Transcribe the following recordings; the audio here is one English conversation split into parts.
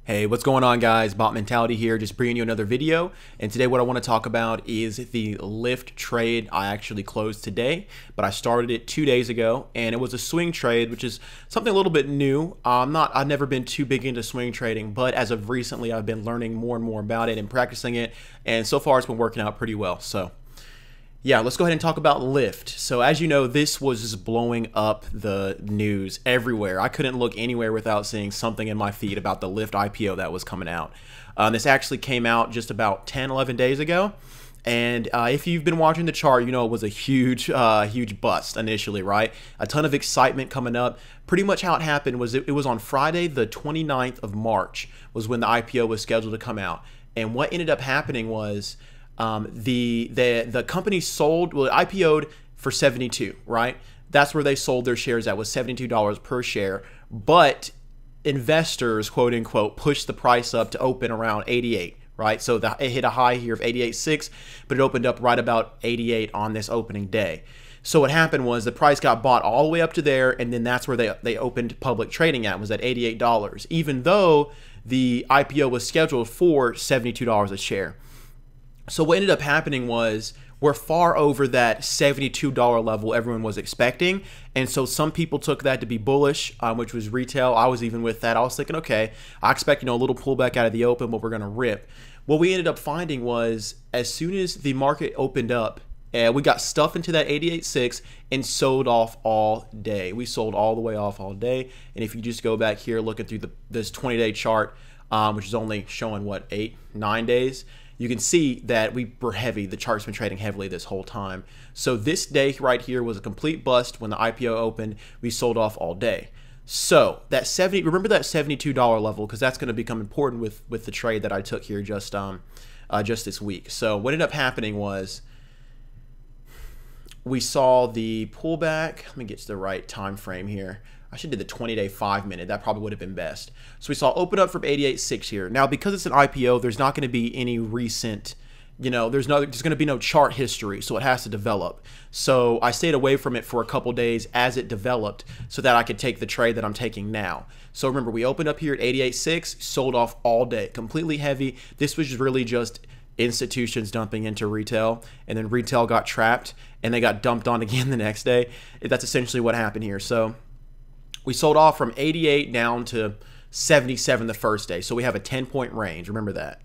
Hey, what's going on, guys? Bot Mentality here, just bringing you another video. And today what I want to talk about is the Lyft trade I actually closed today, but I started it 2 days ago, and it was a swing trade, which is something a little bit new. I've never been too big into swing trading, but as of recently, I've been learning more and more about it and practicing it, and so far it's been working out pretty well. So yeah, let's go ahead and talk about Lyft. So as you know, this was just blowing up the news everywhere. I couldn't look anywhere without seeing something in my feed about the Lyft IPO that was coming out. This actually came out just about 10, 11 days ago. And if you've been watching the chart, you know it was a huge bust initially, right? A ton of excitement coming up. Pretty much how it happened was it was on Friday, the 29th of March was when the IPO was scheduled to come out. And what ended up happening was the company sold, well, it IPO'd for 72, right? That's where they sold their shares at, was $72 per share. But investors, quote unquote, pushed the price up to open around 88, right? So it hit a high here of 88.6, but it opened up right about 88 on this opening day. So what happened was the price got bought all the way up to there, and then that's where they opened public trading at, was at $88, even though the IPO was scheduled for $72 a share. So what ended up happening was we're far over that $72 level everyone was expecting. And so some people took that to be bullish, which was retail. I was even with that. I was thinking, okay, I expect, a little pullback out of the open, but we're going to rip. What we ended up finding was as soon as the market opened up, we got stuffed into that 88.6 and sold off all day. We sold all the way off all day. And if you just go back here, looking through this 20-day chart, which is only showing, what, 8, 9 days, you can see that we were heavy. The chart's been trading heavily this whole time. So this day right here was a complete bust. When the IPO opened, we sold off all day. So that remember that $72 level, because that's going to become important with the trade that I took here just this week. So what ended up happening was we saw the pullback. Let me get to the right time frame here. I should do the 20-day 5-minute. That probably would have been best. So we saw open up from 88.6 here. Now, because it's an IPO, there's not going to be any recent, there's going to be no chart history, so it has to develop. So I stayed away from it for a couple days as it developed so that I could take the trade that I'm taking now. So remember, we opened up here at 88.6, sold off all day, completely heavy. This was really just institutions dumping into retail, and then retail got trapped and they got dumped on again the next day. That's essentially what happened here. So we sold off from 88 down to 77 the first day. So we have a 10-point range. Remember that.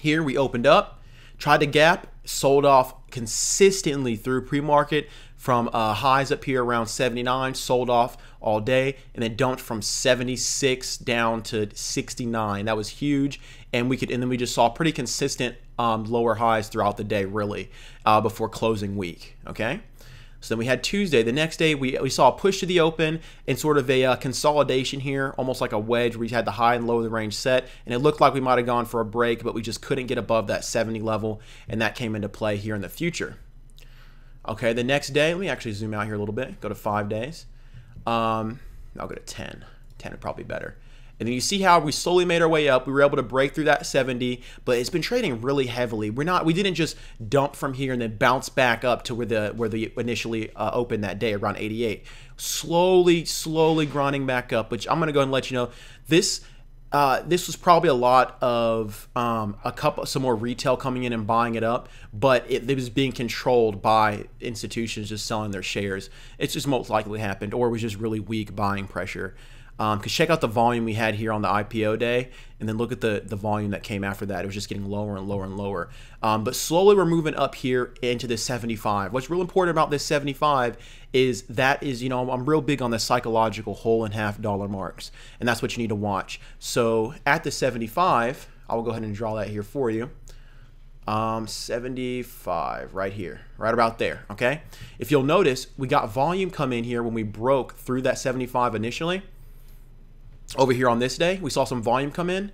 Here we opened up, tried to gap, sold off consistently through pre-market from highs up here around 79, sold off all day, and then dumped from 76 down to 69. That was huge. And then we just saw pretty consistent lower highs throughout the day, really, before closing week. Okay. So then we had Tuesday. The next day, we saw a push to the open and sort of a consolidation here, almost like a wedge where we had the high and low of the range set. And it looked like we might have gone for a break, but we just couldn't get above that 70 level, and that came into play here in the future. Okay, the next day, let me actually zoom out here a little bit, go to 5 days. I'll go to 10. 10 would probably be better. And then you see how we slowly made our way up. We were able to break through that 70, but it's been trading really heavily. We didn't just dump from here and then bounce back up to where the initially opened that day around 88. Slowly grinding back up, which I'm going to go and let you know this was probably a lot of some more retail coming in and buying it up, but it was being controlled by institutions just selling their shares. It's just most likely happened, or it was just really weak buying pressure. Because check out the volume we had here on the IPO day, and then look at the volume that came after that. It was just getting lower and lower and lower. But slowly we're moving up here into this 75. What's real important about this 75 is I'm real big on the psychological whole and half dollar marks, and that's what you need to watch. So at the 75, I will go ahead and draw that here for you. 75 right here, right about there. Okay. If you'll notice, we got volume come in here when we broke through that 75 initially. Over here on this day, we saw some volume come in,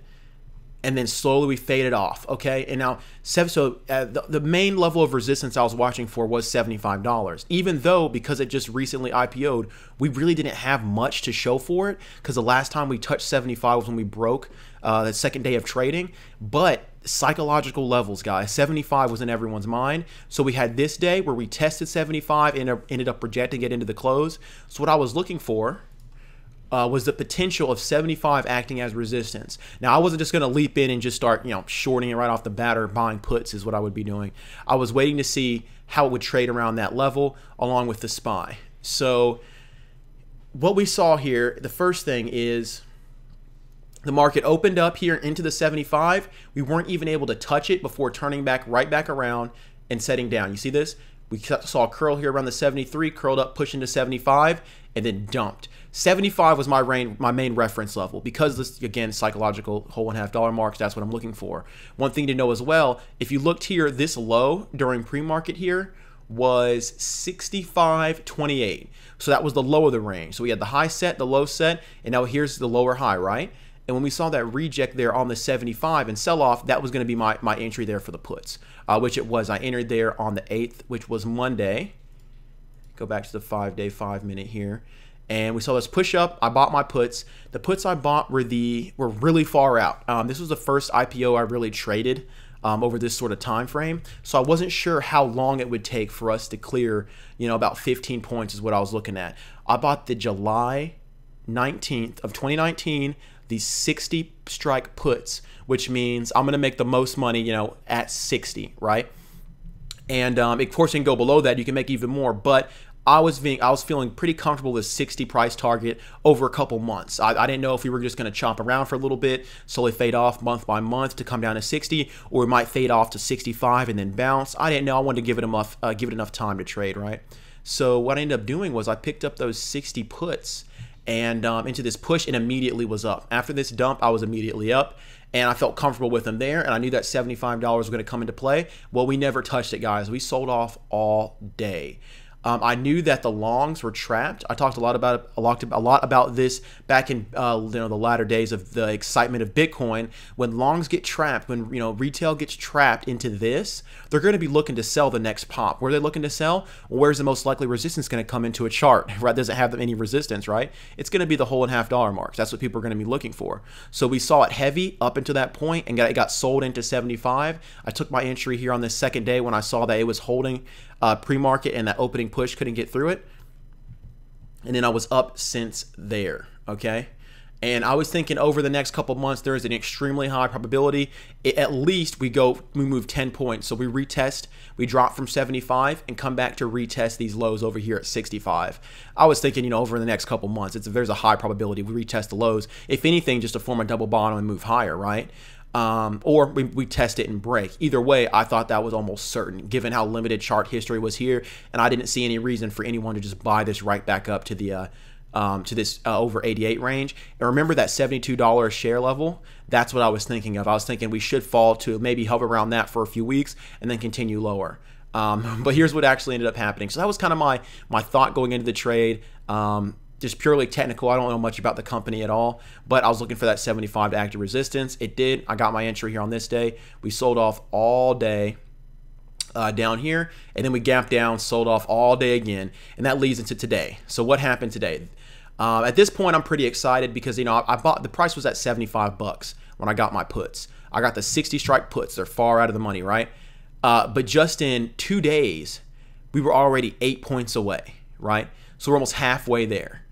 and then slowly we faded off, okay? And now, the main level of resistance I was watching for was $75, even though, because it just recently IPO'd, we really didn't have much to show for it, because the last time we touched 75 was when we broke the second day of trading. But psychological levels, guys, 75 was in everyone's mind. So we had this day where we tested 75 and ended up rejecting it into the close. So what I was looking for was the potential of 75 acting as resistance. Now, I wasn't just going to leap in and just start, shorting it right off the bat or buying puts is what I would be doing. I was waiting to see how it would trade around that level along with the SPY. So what we saw here, the first thing is the market opened up here into the 75. We weren't even able to touch it before turning back right back around and setting down. You see this? We saw a curl here around the 73, curled up, pushed into 75, and then dumped. 75 was my main reference level because this, again, psychological whole $1.5 marks. That's what I'm looking for. One thing to know as well, if you looked here, this low during pre-market here was 65.28. So that was the low of the range. So we had the high set, the low set, and now here's the lower high, right? And when we saw that reject there on the 75 and sell off, that was going to be my entry there for the puts, which it was. I entered there on the 8th, which was Monday. Go back to the 5-day, 5-minute here. And we saw this push up. I bought my puts. The puts I bought were really far out. This was the first IPO I really traded over this sort of time frame. So I wasn't sure how long it would take for us to clear, about 15 points is what I was looking at. I bought the July 19th of 2019, these 60 strike puts, which means I'm going to make the most money, at 60, right? And of course, you can go below that. You can make even more, but I was feeling pretty comfortable with 60 price target over a couple months. I didn't know if we were just going to chop around for a little bit, slowly fade off month by month to come down to 60, or it might fade off to 65 and then bounce. I didn't know. I wanted to give it enough time to trade, right? So what I ended up doing was I picked up those 60 puts and into this push and immediately was up. After this dump, I was immediately up and I felt comfortable with them there, and I knew that $75 was going to come into play. Well, we never touched it, guys. We sold off all day. I knew that the longs were trapped. I talked a lot about this back in the latter days of the excitement of Bitcoin. When longs get trapped, when retail gets trapped into this, they're going to be looking to sell the next pop. Where are they looking to sell? Well, where's the most likely resistance going to come into a chart? Right, doesn't have any resistance, right? It's going to be the whole $1.5 marks. That's what people are going to be looking for. So we saw it heavy up until that point, and it got sold into 75. I took my entry here on the second day when I saw that it was holding pre-market and that opening push couldn't get through it, and then I was up since there. Okay, and I was thinking over the next couple months there is an extremely high probability at least we move 10 points. So we retest, we drop from 75 and come back to retest these lows over here at 65. I was thinking, over the next couple months there's a high probability we retest the lows, if anything just to form a double bottom and move higher, right? Or we test it and break. Either way, I thought that was almost certain, given how limited chart history was here, and I didn't see any reason for anyone to just buy this right back up to the this over 88 range. And remember that $72 a share level? That's what I was thinking of. I was thinking we should fall to maybe hover around that for a few weeks and then continue lower. But here's what actually ended up happening. So that was kind of my thought going into the trade. Just purely technical. I don't know much about the company at all, but I was looking for that 75 to act of resistance. It did. I got my entry here on this day. We sold off all day down here, and then we gapped down, sold off all day again, and that leads into today. So what happened today? At this point, I'm pretty excited because I bought, the price was at 75 bucks when I got my puts. I got the 60 strike puts. They're far out of the money, right? But just in 2 days, we were already 8 points away, right? So we're almost halfway there.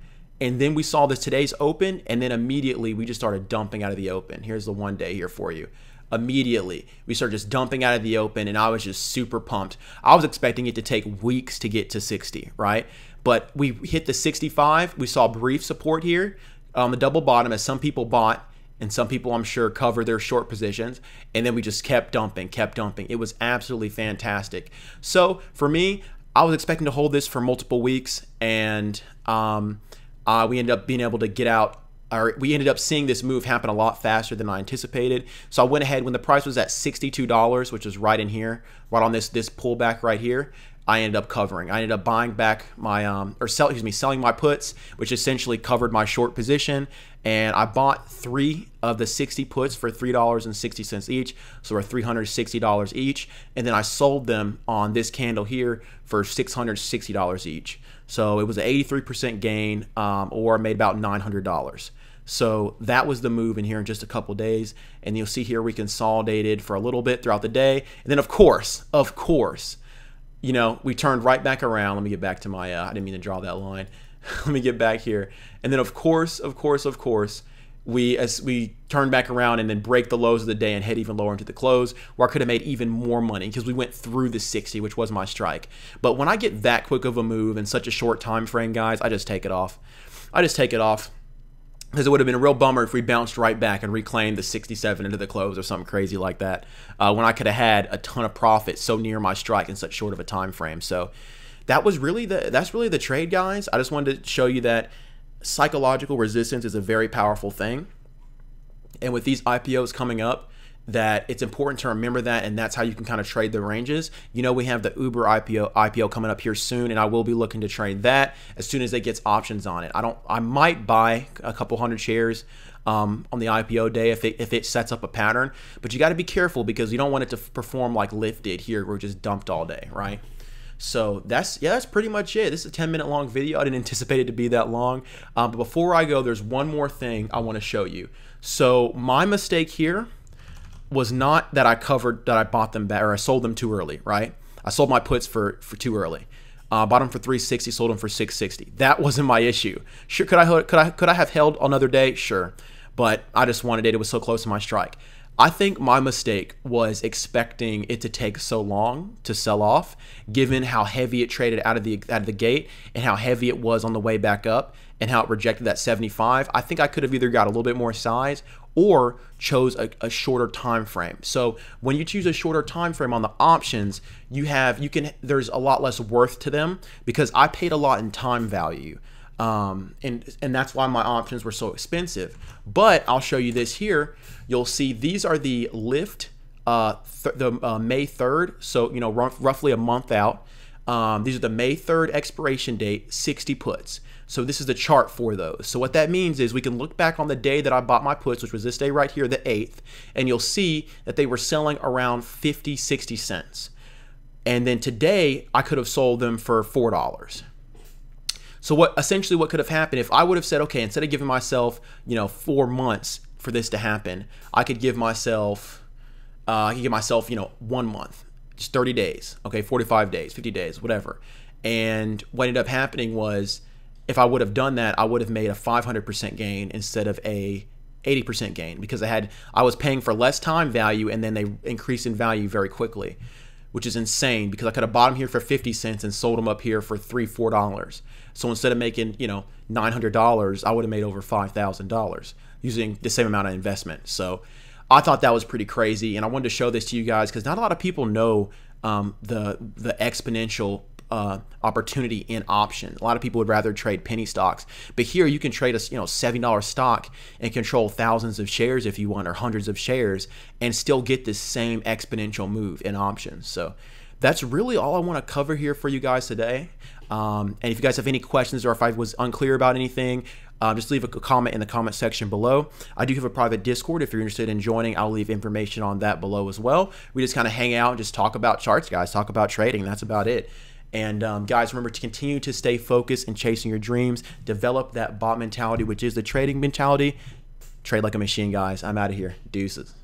And then we saw this today's open, and then immediately we just started dumping out of the open. Here's the 1 day here for you. Immediately, we started just dumping out of the open, and I was just super pumped. I was expecting it to take weeks to get to 60, right? But we hit the 65. We saw brief support here on the double bottom as some people bought, and some people, I'm sure, covered their short positions. And then we just kept dumping, kept dumping. It was absolutely fantastic. So for me, I was expecting to hold this for multiple weeks, and we ended up being able to get out, or we ended up seeing this move happen a lot faster than I anticipated. So I went ahead when the price was at $62, which is right in here, right on this pullback right here. I ended up covering. I ended up buying back my selling my puts, which essentially covered my short position. And I bought 3 of the 60 puts for $3.60 each, so we're $360 each. And then I sold them on this candle here for $660 each. So it was an 83% gain, or made about $900. So that was the move in here in just a couple days. And you'll see here we consolidated for a little bit throughout the day. And then of course, we turned right back around. Let me get back to my, I didn't mean to draw that line. Let me get back here. And then of course, we turn back around and then break the lows of the day and head even lower into the close, where I could have made even more money because we went through the 60, which was my strike. But when I get that quick of a move in such a short time frame, guys, I just take it off. I just take it off because it would have been a real bummer if we bounced right back and reclaimed the 67 into the close or something crazy like that, when I could have had a ton of profit so near my strike in such short of a time frame. So that's really the trade, guys. I just wanted to show you that psychological resistance is a very powerful thing, and with these IPOs coming up, that it's important to remember that, and that's how you can kind of trade the ranges. You know, we have the Uber IPO coming up here soon, and I will be looking to trade that as soon as it gets options on it. I might buy a couple hundred shares on the IPO day if it sets up a pattern, but you got to be careful because you don't want it to perform like Lyft did here, where it just dumped all day, right? So that's pretty much it. This is a 10-minute long video. I didn't anticipate it to be that long. But before I go, there's one more thing I want to show you. So my mistake here was not that I bought them back, or I sold them too early, right? I sold my puts for too early. Bought them for 360, sold them for 660. That wasn't my issue. Sure, could I have held another day? Sure, but I just wanted it. It was so close to my strike. I think my mistake was expecting it to take so long to sell off, given how heavy it traded out of the gate and how heavy it was on the way back up and how it rejected that 75. I think I could have either got a little bit more size or chose a shorter time frame. So when you choose a shorter time frame on the options, there's a lot less worth to them because I paid a lot in time value. And that's why my options were so expensive. But I'll show you this here. You'll see these are the Lyft, May 3rd. So, you know, roughly a month out. These are the May 3rd expiration date, 60 puts. So this is the chart for those. So what that means is we can look back on the day that I bought my puts, which was this day right here, the 8th, and you'll see that they were selling around 50, 60 cents. And then today I could have sold them for $4. So essentially what could have happened if I would have said, okay, instead of giving myself, 4 months for this to happen, I could give myself, 1 month, just 30 days, okay, 45 days, 50 days, whatever. And what ended up happening was, if I would have done that, I would have made a 500% gain instead of a 80% gain because I was paying for less time value and then they increased in value very quickly, which is insane because I could have bought them here for 50 cents and sold them up here for $3, $4. So instead of making, $900, I would have made over $5,000 using the same amount of investment. So I thought that was pretty crazy. And I wanted to show this to you guys because not a lot of people know the exponential opportunity in options. A lot of people would rather trade penny stocks, but here you can trade a $70 stock and control thousands of shares if you want, or hundreds of shares, and still get this same exponential move in options. So that's really all I want to cover here for you guys today. And if you guys have any questions or if I was unclear about anything, just leave a comment in the comment section below. I do have a private Discord. If you're interested in joining, I'll leave information on that below as well. We just kind of hang out and just talk about charts, guys, talk about trading. That's about it. And guys, remember to continue to stay focused and chasing your dreams. Develop that bot mentality, which is the trading mentality. Trade like a machine, guys. I'm out of here. Deuces.